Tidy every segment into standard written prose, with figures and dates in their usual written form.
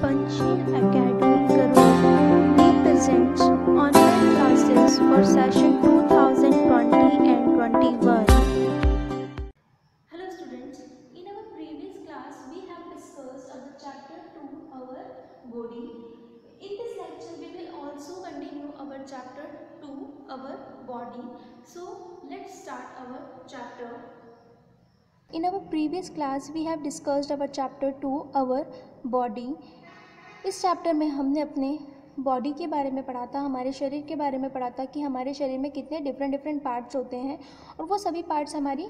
Panchsheel Academy Karur represents online classes for session 2020 and 21. Hello students, in our previous class we have discussed our chapter 2, our body. In this lecture we will also continue our chapter 2, our body. So let's start our chapter. In our previous class we have discussed our chapter 2, our body. इस chapter में हमने अपने body के बारे में पढ़ा था, हमारे शरीर के बारे में पढ़ा था कि हमारे शरीर में कितने डिफरेंट पार्ट्स होते हैं और वो सभी पार्ट्स हमारी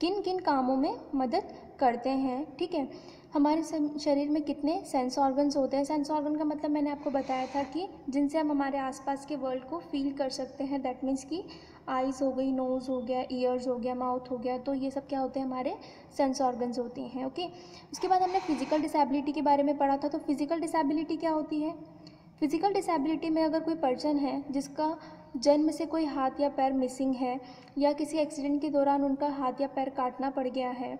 किन किन कामों में मदद करते हैं। ठीक है, हमारे शरीर में कितने सेंस ऑर्गन्स होते हैं। सेंस ऑर्गन का मतलब मैंने आपको बताया था कि जिनसे हम हमारे आसपास के वर्ल्ड को फील कर सकते हैं। दैट मीन्स कि आइज़ हो गई, नोज़ हो गया, ईयर्स हो गया, माउथ हो गया, तो ये सब क्या होते हैं, हमारे सेंस ऑर्गन्स होती हैं। ओके, उसके बाद हमने फिजिकल डिसेबिलिटी के बारे में पढ़ा था। तो फिजिकल डिसेबिलिटी क्या होती है? फिजिकल डिसेबिलिटी में अगर कोई पर्सन है जिसका जन्म से कोई हाथ या पैर मिसिंग है, या किसी एक्सीडेंट के दौरान उनका हाथ या पैर काटना पड़ गया है,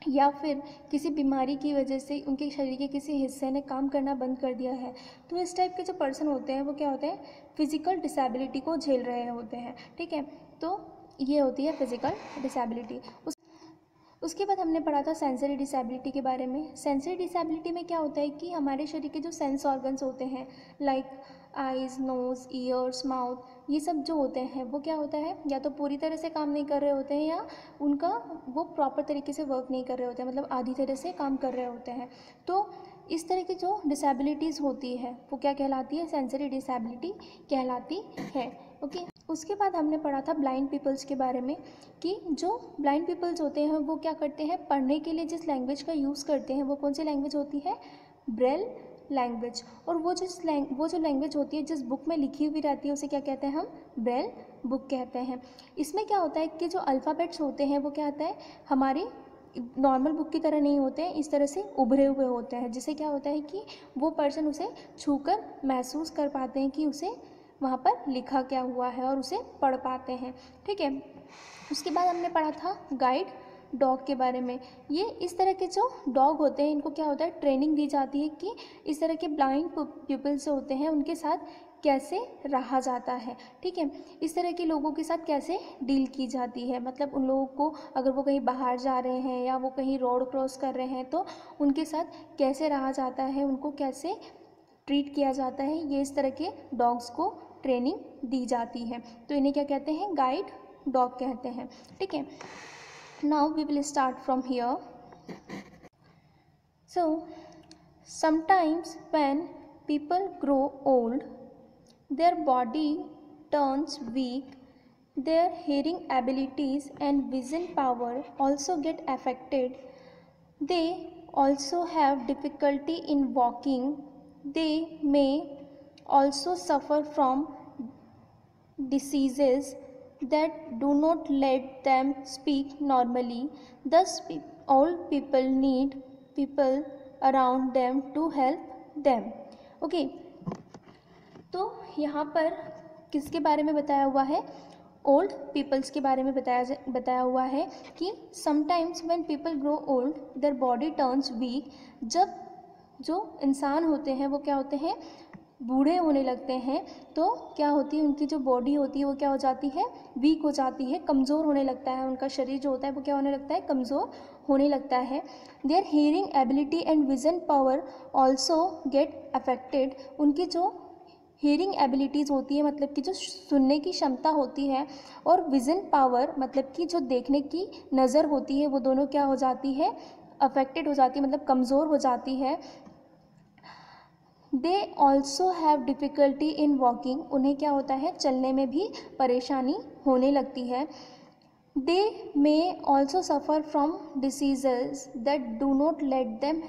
या फिर किसी बीमारी की वजह से उनके शरीर के किसी हिस्से ने काम करना बंद कर दिया है, तो इस टाइप के जो पर्सन होते हैं वो क्या होते हैं, फिजिकल डिसेबिलिटी को झेल रहे होते हैं। ठीक है, तो ये होती है फिजिकल डिसेबिलिटी। उसके बाद हमने पढ़ा था सेंसरी डिसेबिलिटी के बारे में। सेंसरी डिसेबिलिटी में क्या होता है कि हमारे शरीर के जो सेंस ऑर्गन्स होते हैं, like eyes, nose, ears, mouth, ये सब जो होते हैं वो क्या होता है, या तो पूरी तरह से काम नहीं कर रहे होते हैं या उनका वो प्रॉपर तरीके से वर्क नहीं कर रहे होते हैं, मतलब आधी तरह से काम कर रहे होते हैं। तो इस तरह की जो डिसेबिलिटीज़ होती है वो क्या कहलाती है, सेंसरी डिसेबिलिटी कहलाती है। ओके, उसके बाद हमने पढ़ा था ब्लाइंड पीपल्स के बारे में कि जो ब्लाइंड पीपल्स होते हैं वो क्या करते हैं, पढ़ने के लिए जिस लैंग्वेज का यूज़ करते हैं वो कौन सी लैंग्वेज होती है, ब्रेल लैंग्वेज। और वो जो लैंग्वेज होती है जिस बुक में लिखी हुई रहती है उसे क्या कहते हैं, हम ब्रेल बुक कहते हैं। इसमें क्या होता है कि जो अल्फ़ाबेट्स होते हैं वो क्या होता है, हमारी नॉर्मल बुक की तरह नहीं होते हैं, इस तरह से उभरे हुए होते हैं, जिससे क्या होता है कि वो पर्सन उसे छूकर महसूस कर पाते हैं कि उसे वहाँ पर लिखा क्या हुआ है और उसे पढ़ पाते हैं। ठीक है, उसके बाद हमने पढ़ा था गाइड डॉग के बारे में। ये इस तरह के जो डॉग होते हैं इनको क्या होता है, ट्रेनिंग दी जाती है कि इस तरह के ब्लाइंड पीपल्स होते हैं उनके साथ कैसे रहा जाता है। ठीक है, इस तरह के लोगों के साथ कैसे डील की जाती है, मतलब उन लोगों को अगर वो कहीं बाहर जा रहे हैं या वो कहीं रोड क्रॉस कर रहे हैं तो उनके साथ कैसे रहा जाता है, उनको कैसे ट्रीट किया जाता है, ये इस तरह के डॉग्स को ट्रेनिंग दी जाती है। तो इन्हें क्या कहते हैं, गाइड डॉग कहते हैं। ठीक है, now we will start from here. So sometimes when people grow old their body turns weak, their hearing abilities and vision power also get affected. They also have difficulty in walking. They may also suffer from diseases that do not let them speak normally. Thus, old people need people around them to help them. Okay, तो यहाँ पर किसके बारे में बताया हुआ है, old peoples के बारे में बताया हुआ है कि sometimes when people grow old their body turns weak. जब जो इंसान होते हैं वो क्या होते हैं, बूढ़े होने लगते हैं, तो क्या होती है, उनकी जो बॉडी होती है वो क्या हो जाती है, वीक हो जाती है, कमज़ोर होने लगता है। उनका शरीर जो होता है वो क्या होने लगता है, कमज़ोर होने लगता है। Their hearing ability and vision power also get affected. उनकी जो हियरिंग एबिलिटीज़ होती है, मतलब कि जो सुनने की क्षमता होती है, और विज़न पावर मतलब कि जो देखने की नज़र होती है, वो दोनों क्या हो जाती है, अफेक्टेड हो जाती है, मतलब कमज़ोर हो जाती है। They also have difficulty in walking. उन्हें क्या होता है, चलने में भी परेशानी होने लगती है। They may also suffer from diseases that do not let them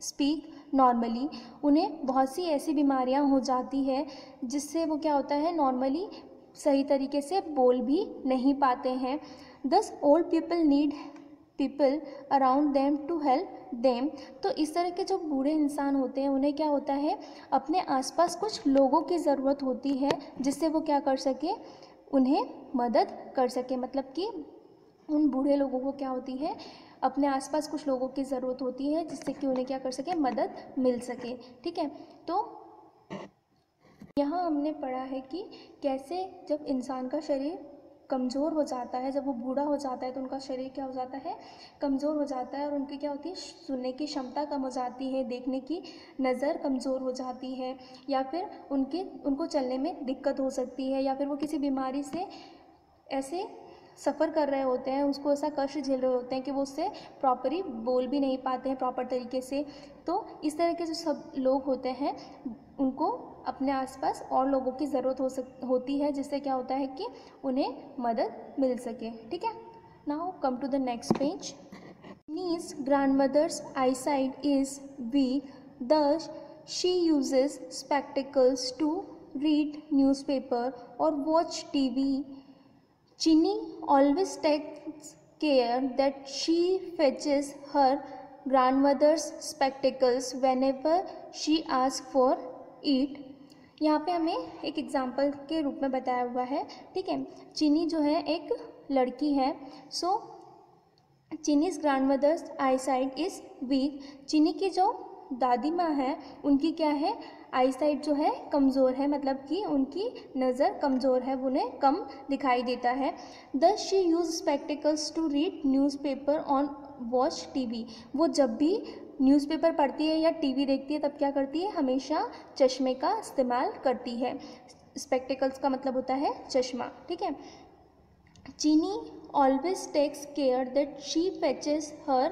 speak normally. उन्हें बहुत सी ऐसी बीमारियां हो जाती है जिससे वो क्या होता है, नॉर्मली सही तरीके से बोल भी नहीं पाते हैं। Thus old people need people around them to help them. तो इस तरह के जो बूढ़े इंसान होते हैं उन्हें क्या होता है, अपने आसपास कुछ लोगों की ज़रूरत होती है जिससे वो क्या कर सके, उन्हें मदद कर सके। मतलब कि उन बूढ़े लोगों को क्या होती है, अपने आसपास कुछ लोगों की ज़रूरत होती है जिससे कि उन्हें क्या कर सके, मदद मिल सके। ठीक है, तो यहाँ हमने पढ़ा है कि कैसे जब इंसान का शरीर कमज़ोर हो जाता है, जब वो बूढ़ा हो जाता है तो उनका शरीर क्या हो जाता है, कमज़ोर हो जाता है, और उनकी क्या होती है, सुनने की क्षमता कम हो जाती है, देखने की नज़र कमज़ोर हो जाती है, या फिर उनको चलने में दिक्कत हो सकती है, या फिर वो किसी बीमारी से ऐसे सफ़र कर रहे होते हैं, उसको ऐसा कष्ट झेल रहे होते हैं कि वो उससे प्रॉपरली बोल भी नहीं पाते हैं प्रॉपर तरीके से। तो इस तरह के जो सब लोग होते हैं उनको अपने आसपास और लोगों की ज़रूरत होती है, जिससे क्या होता है कि उन्हें मदद मिल सके। ठीक है, now come to the next page. Ni's grandmother's eyesight is weak, thus she uses spectacles to read newspaper or watch TV. Chinny always takes care that she fetches her grandmother's spectacles whenever she asks for it. यहाँ पे हमें एक example के रूप में बताया हुआ है। ठीक है, चिनी जो है एक लड़की है। So Chini's grandmother's eyesight is weak. Chini की जो दादी माँ है उनकी क्या है, आई साइट जो है कमज़ोर है, मतलब कि उनकी नज़र कमज़ोर है, उन्हें कम दिखाई देता है। Thus she use spectacles to read newspaper on watch TV. वो जब भी न्यूज़पेपर पढ़ती है या टीवी देखती है तब क्या करती है, हमेशा चश्मे का इस्तेमाल करती है। स्पेक्टिकल्स का मतलब होता है चश्मा। ठीक है, चीनी always takes care that she fetches her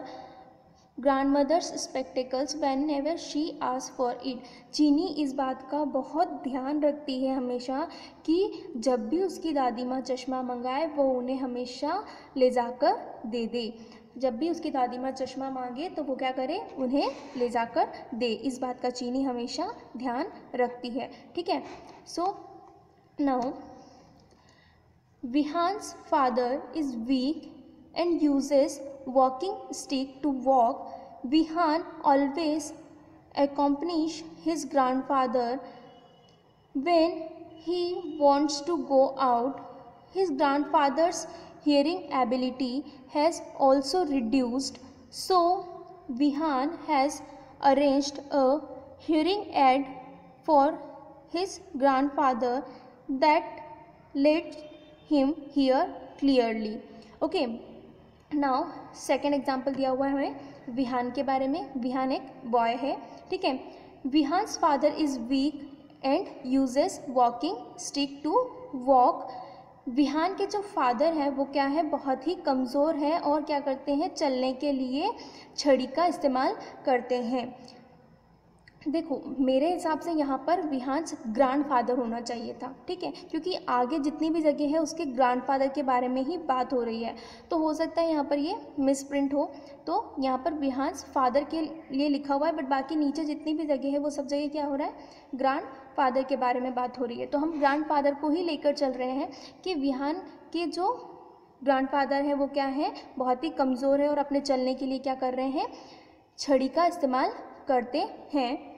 grandmother's spectacles whenever she asks for it. चीनी इस बात का बहुत ध्यान रखती है हमेशा कि जब भी उसकी दादी माँ चश्मा मंगाए वो उन्हें हमेशा ले जाकर दे दे। जब भी उसकी दादी माँ चश्मा मांगे तो वो क्या करे, उन्हें ले जाकर दे। इस बात का चीनी हमेशा ध्यान रखती है। ठीक है, so now Vihan's father is weak and uses walking stick to walk. Vihan always accompanies his grandfather when he wants to go out. His grandfather's hearing ability has also reduced, so Vihan has arranged a hearing aid for his grandfather that lets him hear clearly. Okay, now second example दिया हुआ है हमें विहान के बारे में। विहान एक boy है। ठीक है, Vihaan's father is weak and uses walking stick to walk. Vihaan के जो फादर हैं वो क्या है, बहुत ही कमज़ोर है और क्या करते हैं, चलने के लिए छड़ी का इस्तेमाल करते हैं। देखो मेरे हिसाब से यहाँ पर विहांस ग्रैंडफादर होना चाहिए था। ठीक है, क्योंकि आगे जितनी भी जगह है उसके ग्रैंडफादर के बारे में ही बात हो रही है, तो हो सकता है यहाँ पर ये मिसप्रिंट हो। तो यहाँ पर विहांस फादर के लिए लिखा हुआ है, बट बाकी नीचे जितनी भी जगह है वो सब जगह क्या हो रहा है, ग्रैंडफादर के बारे में बात हो रही है। तो हम ग्रैंडफादर को ही लेकर चल रहे हैं कि विहान के जो ग्रैंडफादर है वो क्या है, बहुत ही कमज़ोर है और अपने चलने के लिए क्या कर रहे हैं, छड़ी का इस्तेमाल करते हैं।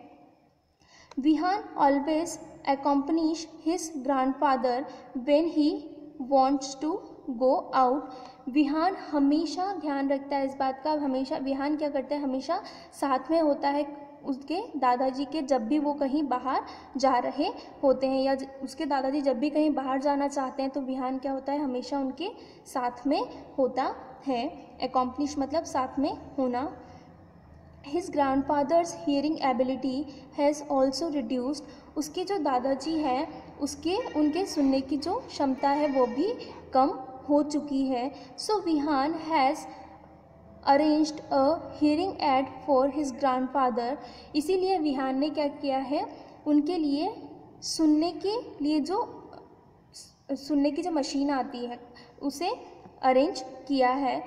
Vihan always accompanies his grandfather when he wants to go out. Vihan हमेशा ध्यान रखता है इस बात का, हमेशा विहान क्या करता है, हमेशा साथ में होता है उसके दादाजी के, जब भी वो कहीं बाहर जा रहे होते हैं या उसके दादाजी जब भी कहीं बाहर जाना चाहते हैं तो विहान क्या होता है, हमेशा उनके साथ में होता है। Accomplish मतलब साथ में होना। His grandfather's hearing ability has also reduced. उसके जो दादाजी हैं उनके सुनने की जो क्षमता है वो भी कम हो चुकी है। So Vihaan has arranged a hearing aid for his grandfather. इसीलिए विहान ने क्या किया है, उनके लिए सुनने की जो मशीन आती है उसे अरेंज किया है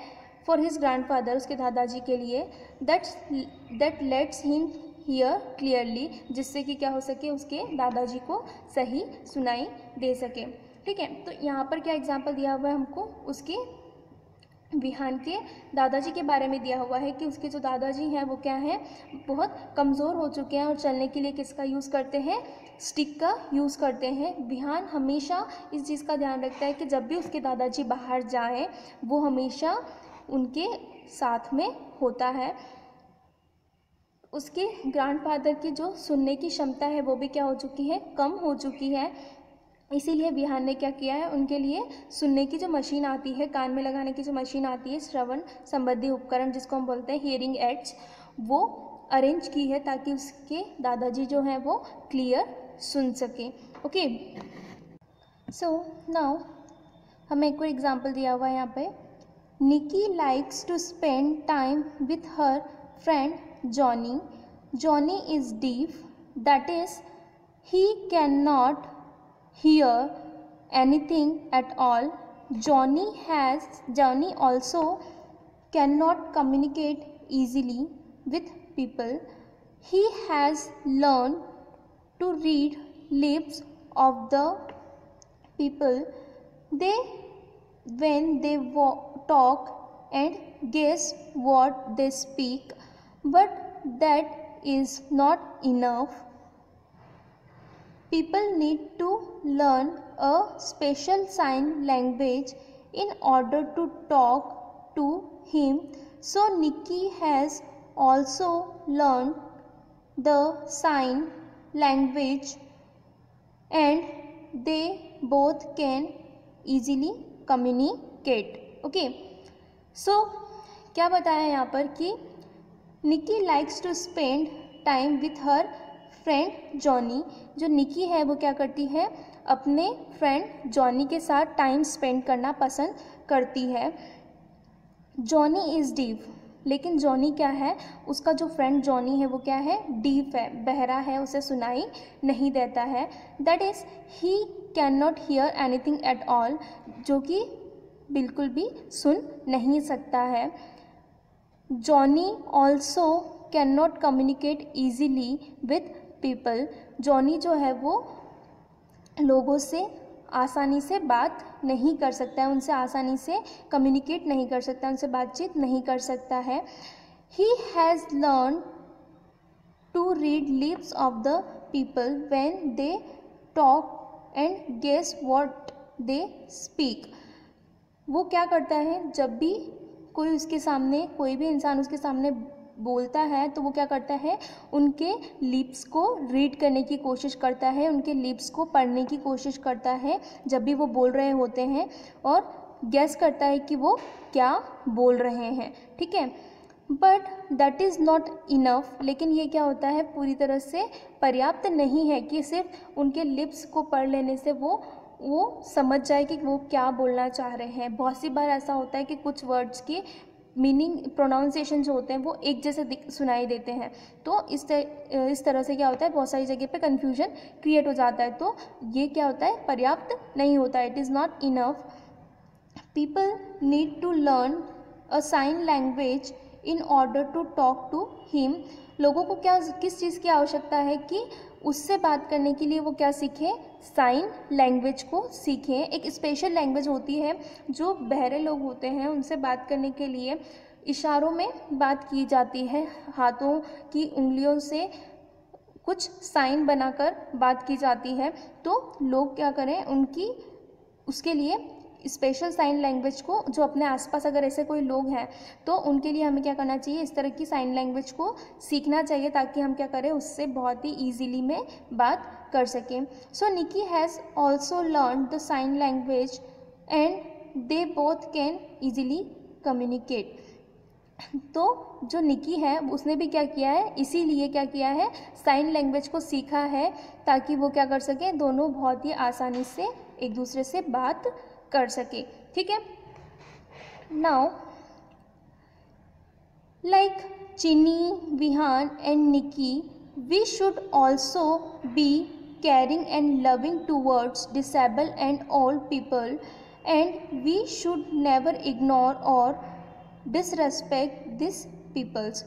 फॉर हिज ग्रैंडफादर, उसके दादाजी के लिए, that let's him here clearly, जिससे कि क्या हो सके, उसके दादाजी को सही सुनाई दे सके। ठीक है, तो यहाँ पर क्या एग्जाम्पल दिया हुआ है हमको, उसके विहान के दादाजी के बारे में दिया हुआ है कि उसके जो दादाजी हैं वो क्या है, बहुत कमज़ोर हो चुके हैं और चलने के लिए किसका यूज़ करते हैं, स्टिक का यूज़ करते हैं। विहान हमेशा इस चीज़ का ध्यान रखता है कि जब भी उसके दादाजी बाहर जाएं वो हमेशा उनके साथ में होता है। उसके ग्रैंडफादर की जो सुनने की क्षमता है वो भी क्या हो चुकी है, कम हो चुकी है। इसीलिए विहान ने क्या किया है, उनके लिए सुनने की जो मशीन आती है, कान में लगाने की जो मशीन आती है, श्रवण संबंधी उपकरण जिसको हम बोलते हैं हियरिंग एड्स, वो अरेंज की है ताकि उसके दादाजी जो हैं वो क्लियर सुन सकें। ओके, सो नाउ हमें एक और एग्जाम्पल दिया हुआ है यहाँ पे। Nikki likes to spend time with her friend Johnny. Johnny is deaf, that is he cannot hear anything at all. Johnny also cannot communicate easily with people. He has learned to read lips of the people. They when they talk and guess what they speak, but that is not enough. People need to learn a special sign language in order to talk to him. So Nikki has also learned the sign language and they both can easily communicate. Okay, so क्या बताया यहाँ पर कि Nikki likes to spend time with her friend Johnny. जो Nikki है वो क्या करती है, अपने फ्रेंड जॉनी के साथ टाइम स्पेंड करना पसंद करती है। जॉनी इज़ डीफ, लेकिन जॉनी क्या है, उसका जो फ्रेंड जॉनी है वो क्या है, डीफ है, बहरा है, उसे सुनाई नहीं देता है। That is he can not hear anything at all, जो कि बिल्कुल भी सुन नहीं सकता है। Johnny also can not communicate easily with people. Johnny जो है वो लोगों से आसानी से बात नहीं कर सकता है, उनसे आसानी से कम्युनिकेट नहीं कर सकता, उनसे बातचीत नहीं कर सकता है। He has learn to read lips of the people when they talk and guess what they speak. वो क्या करता है, जब भी कोई उसके सामने, कोई भी इंसान उसके सामने बोलता है तो वो क्या करता है, उनके लिप्स को रीड करने की कोशिश करता है, उनके लिप्स को पढ़ने की कोशिश करता है जब भी वो बोल रहे होते हैं, और गेस करता है कि वो क्या बोल रहे हैं। ठीक है, but that is not enough, लेकिन ये क्या होता है, पूरी तरह से पर्याप्त नहीं है कि सिर्फ उनके लिप्स को पढ़ लेने से वो समझ जाए कि वो क्या बोलना चाह रहे हैं। बहुत सी बार ऐसा होता है कि कुछ वर्ड्स की मीनिंग, प्रोनाउंसिएशन जो होते हैं वो एक जैसे सुनाई देते हैं, तो इस तरह से क्या होता है, बहुत सारी जगह पे कन्फ्यूजन क्रिएट हो जाता है। तो ये क्या होता है, पर्याप्त नहीं होता है, it is not enough. People need to learn a sign language in order to talk to him. लोगों को क्या, किस चीज़ की आवश्यकता है कि उससे बात करने के लिए वो क्या सीखें, साइन लैंग्वेज को सीखें। एक स्पेशल लैंग्वेज होती है जो बहरे लोग होते हैं उनसे बात करने के लिए इशारों में बात की जाती है, हाथों की उंगलियों से कुछ साइन बनाकर बात की जाती है। तो लोग क्या करें, उसके लिए स्पेशल साइन लैंग्वेज को, जो अपने आसपास अगर ऐसे कोई लोग हैं तो उनके लिए हमें क्या करना चाहिए, इस तरह की साइन लैंग्वेज को सीखना चाहिए ताकि हम क्या करें, उससे बहुत ही ईजीली में बात कर सकें। So Nikki has also learn the sign language and they both can easily communicate. तो जो निकी है उसने भी क्या किया है, इसीलिए क्या किया है, साइन लैंग्वेज को सीखा है ताकि वो क्या कर सकें, दोनों बहुत ही आसानी से एक दूसरे से बात कर सके। ठीक है, now like Chini, Vihan and Niki, we should also be caring and loving towards disabled and old people, and we should never ignore or disrespect these peoples.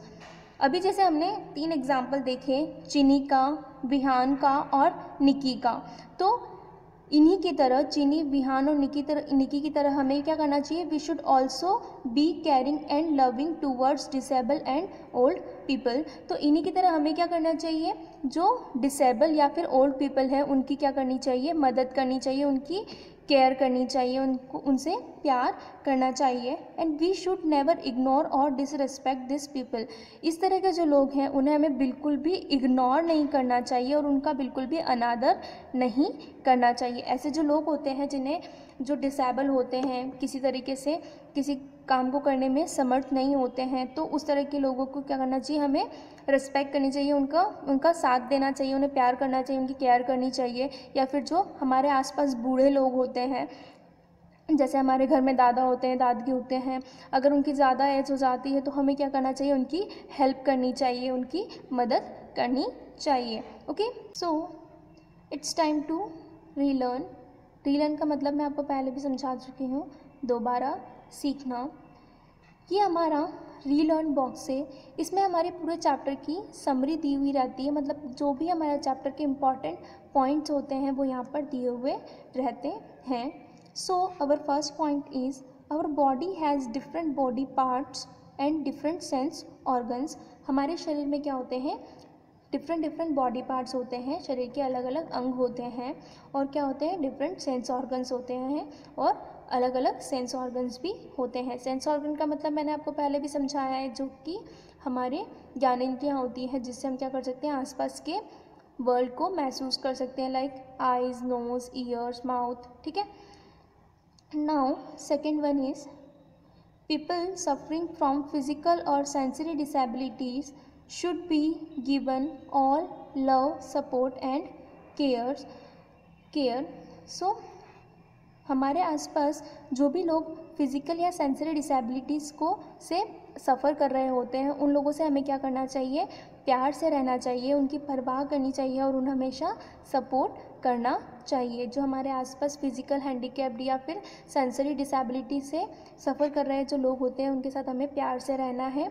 अभी जैसे हमने 3 एग्जाम्पल देखे, चिनी का, विहान का और निकी का, तो इन्हीं की तरह चिनी, विहान और निकी की तरह हमें क्या करना चाहिए, we should also be caring and loving towards disable and old people. तो इन्हीं की तरह हमें क्या करना चाहिए, जो डिसेबल या फिर ओल्ड पीपल है उनकी क्या करनी चाहिए, मदद करनी चाहिए, उनकी केयर करनी चाहिए, उनको उनसे प्यार करना चाहिए। And we should never ignore और डिसरिस्पेक्ट दिस पीपल। इस तरह के जो लोग हैं उन्हें हमें बिल्कुल भी इग्नोर नहीं करना चाहिए और उनका बिल्कुल भी अनादर नहीं करना चाहिए। ऐसे जो लोग होते हैं जिन्हें, जो डिसेबल होते हैं, किसी तरीके से किसी काम को करने में समर्थ नहीं होते हैं, तो उस तरह के लोगों को क्या करना चाहिए, हमें रिस्पेक्ट करनी चाहिए, उनका साथ देना चाहिए, उन्हें प्यार करना चाहिए, उनकी केयर करनी चाहिए। या फिर जो हमारे आसपास बूढ़े लोग होते हैं, जैसे हमारे घर में दादा होते हैं, दादी होते हैं, अगर उनकी ज़्यादा एज हो जाती है तो हमें क्या करना चाहिए, उनकी हेल्प करनी चाहिए, उनकी मदद करनी चाहिए। Okay, so it's time to relearn. Relearn का मतलब मैं आपको पहले भी समझा चुकी हूँ, दोबारा सीखना। ये हमारा रीलर्न बॉक्स है, इसमें हमारे पूरे चैप्टर की समरी दी हुई रहती है, मतलब जो भी हमारे चैप्टर के इम्पॉर्टेंट पॉइंट्स होते हैं वो यहाँ पर दिए हुए रहते हैं। So our first point is our body has different body parts and different sense organs. हमारे शरीर में क्या होते हैं, डिफरेंट बॉडी पार्ट्स होते हैं, शरीर के अलग अलग अंग होते हैं, और क्या होते हैं, डिफरेंट सेंस ऑर्गन्स होते हैं, और अलग अलग सेंस ऑर्गन्स भी होते हैं। सेंस ऑर्गन का मतलब मैंने आपको पहले भी समझाया है, जो कि हमारे ज्ञानेंद्रियाँ होती हैं, जिससे हम क्या कर सकते हैं, आसपास के वर्ल्ड को महसूस कर सकते हैं, like eyes, nose, ears, mouth. ठीक है, now second one is people suffering from physical or sensory disabilities should be given all love, support and care. So हमारे आसपास जो भी लोग फिज़िकल या सेंसरी डिसेबिलिटीज़ को से सफ़र कर रहे होते हैं, उन लोगों से हमें क्या करना चाहिए, प्यार से रहना चाहिए, उनकी परवाह करनी चाहिए और उन्हें हमेशा सपोर्ट करना चाहिए। जो हमारे आसपास फिज़िकल हैंडीकैप्ड या फिर सेंसरी डिसेबिलिटी से सफ़र कर रहे जो लोग होते हैं, उनके साथ हमें प्यार से रहना है,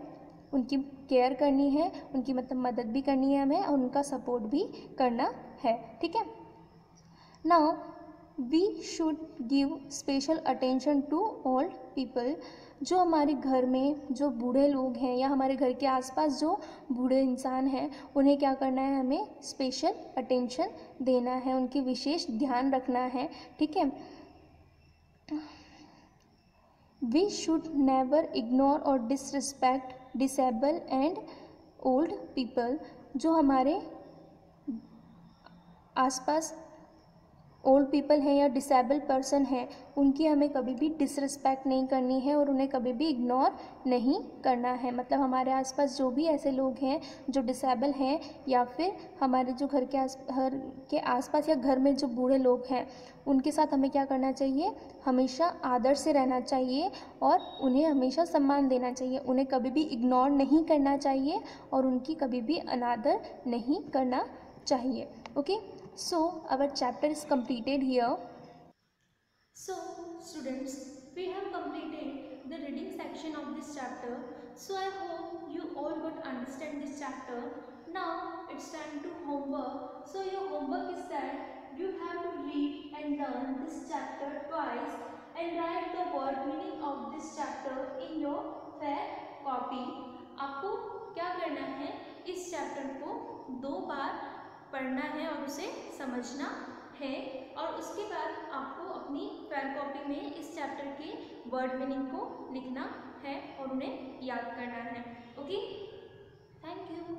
उनकी केयर करनी है, उनकी मतलब मदद भी करनी है हमें, और उनका सपोर्ट भी करना है। ठीक है, now we should give special attention to old people. जो हमारे घर में जो बूढ़े लोग हैं या हमारे घर के आसपास जो बूढ़े इंसान हैं, उन्हें क्या करना है, हमें स्पेशल अटेंशन देना है, उनकी विशेष ध्यान रखना है। ठीक है, वी शुड नेवर इग्नोर और disrespect disable and old people. जो हमारे आसपास ओल्ड पीपल हैं या डिसेबल पर्सन हैं, उनकी हमें कभी भी डिसरिस्पेक्ट नहीं करनी है और उन्हें कभी भी इग्नोर नहीं करना है। मतलब हमारे आसपास जो भी ऐसे लोग हैं जो डिसेबल हैं, या फिर हमारे जो घर के आसपास या घर में जो बूढ़े लोग हैं, उनके साथ हमें क्या करना चाहिए, हमेशा आदर से रहना चाहिए और उन्हें हमेशा सम्मान देना चाहिए। उन्हें कभी भी इग्नोर नहीं करना चाहिए और उनकी कभी भी अनादर नहीं करना चाहिए। Okay, so our chapter is completed here. So students, we have completed the reading section of this chapter. So I hope you all got understand this chapter. Now it's time to homework. So your homework is that you have to read and learn this chapter twice and write the word meaning of this chapter in your fair copy. आपको क्या करना है, इस chapter को 2 बार पढ़ना है और उसे समझना है, और उसके बाद आपको अपनी फेयर कॉपी में इस चैप्टर के वर्ड मीनिंग को लिखना है और उन्हें याद करना है। Okay, thank you.